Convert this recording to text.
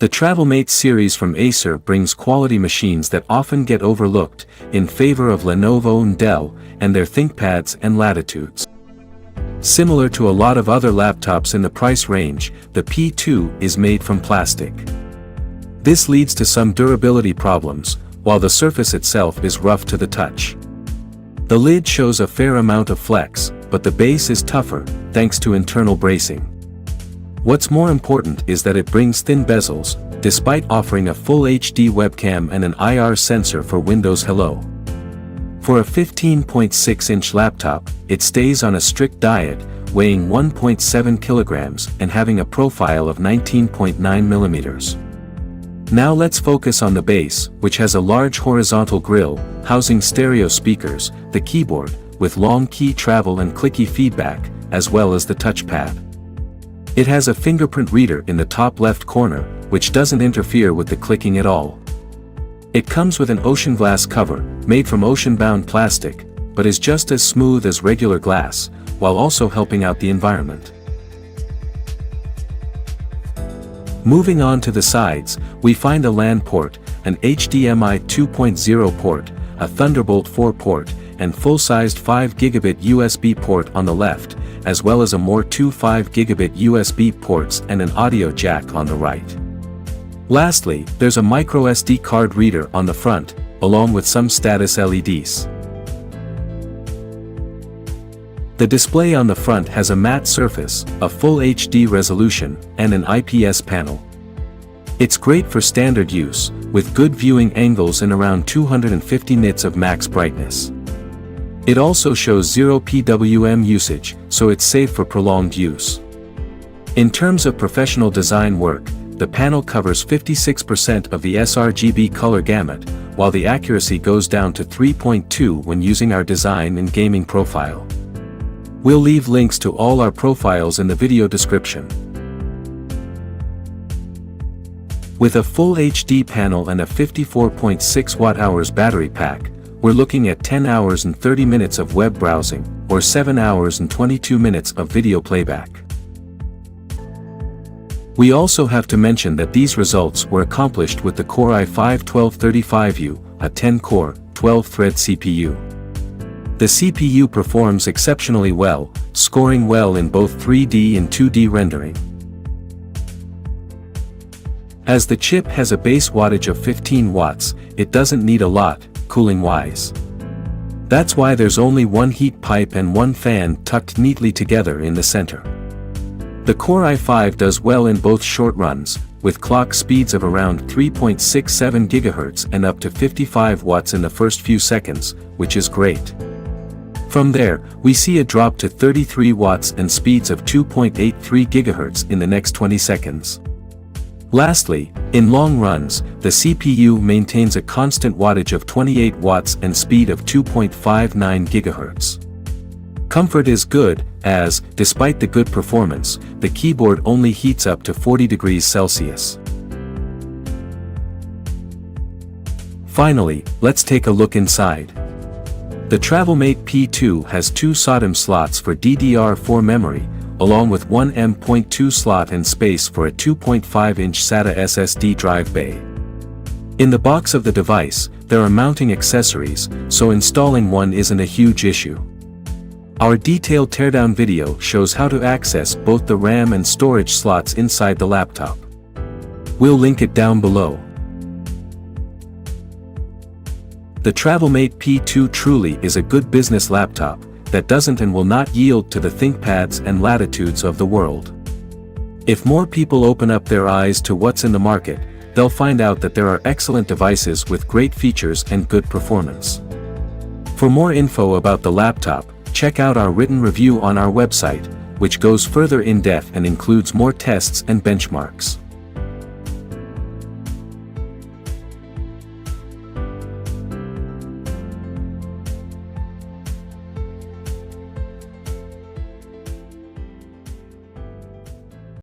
The TravelMate series from Acer brings quality machines that often get overlooked, in favor of Lenovo and Dell, and their ThinkPads and Latitudes. Similar to a lot of other laptops in the price range, the P2 is made from plastic. This leads to some durability problems, while the surface itself is rough to the touch. The lid shows a fair amount of flex, but the base is tougher, thanks to internal bracing. What's more important is that it brings thin bezels, despite offering a full HD webcam and an IR sensor for Windows Hello. For a 15.6-inch laptop, it stays on a strict diet, weighing 1.7 kilograms and having a profile of 19.9 millimeters. Now let's focus on the base, which has a large horizontal grille, housing stereo speakers, the keyboard, with long key travel and clicky feedback, as well as the touchpad. It has a fingerprint reader in the top left corner, which doesn't interfere with the clicking at all. It comes with an ocean glass cover, made from ocean-bound plastic, but is just as smooth as regular glass, while also helping out the environment. Moving on to the sides, we find a LAN port, an HDMI 2.0 port, a Thunderbolt 4 port, and full-sized 5 gigabit USB port on the left, as well as a more two 5 gigabit USB ports and an audio jack on the right. Lastly, there's a micro SD card reader on the front, along with some status LEDs. The display on the front has a matte surface, a full HD resolution, and an IPS panel. It's great for standard use, with good viewing angles and around 250 nits of max brightness. It also shows 0 PWM usage, so it's safe for prolonged use. In terms of professional design work, the panel covers 56% of the sRGB color gamut, while the accuracy goes down to 3.2 when using our design and gaming profile. We'll leave links to all our profiles in the video description. With a full HD panel and a 54.6 Wh battery pack, we're looking at 10 hours and 30 minutes of web browsing, or 7 hours and 22 minutes of video playback. We also have to mention that these results were accomplished with the Core i5-1235U, a 10-core, 12-thread CPU. The CPU performs exceptionally well, scoring well in both 3D and 2D rendering. As the chip has a base wattage of 15 watts, it doesn't need a lot, cooling-wise. That's why there's only one heat pipe and one fan tucked neatly together in the center. The Core i5 does well in both short runs, with clock speeds of around 3.67 GHz and up to 55 watts in the first few seconds, which is great. From there, we see a drop to 33 watts and speeds of 2.83 GHz in the next 20 seconds. Lastly, in long runs, the CPU maintains a constant wattage of 28 watts and speed of 2.59 GHz. Comfort is good, as, despite the good performance, the keyboard only heats up to 40 degrees Celsius. Finally, let's take a look inside. The TravelMate P2 has two SODIMM slots for DDR4 memory, along with one M.2 slot and space for a 2.5-inch SATA SSD drive bay. In the box of the device, there are mounting accessories, so installing one isn't a huge issue. Our detailed teardown video shows how to access both the RAM and storage slots inside the laptop. We'll link it down below. The TravelMate P2 truly is a good business laptop that doesn't and will not yield to the ThinkPads and Latitudes of the world. If more people open up their eyes to what's in the market, they'll find out that there are excellent devices with great features and good performance. For more info about the laptop, check out our written review on our website, which goes further in depth and includes more tests and benchmarks.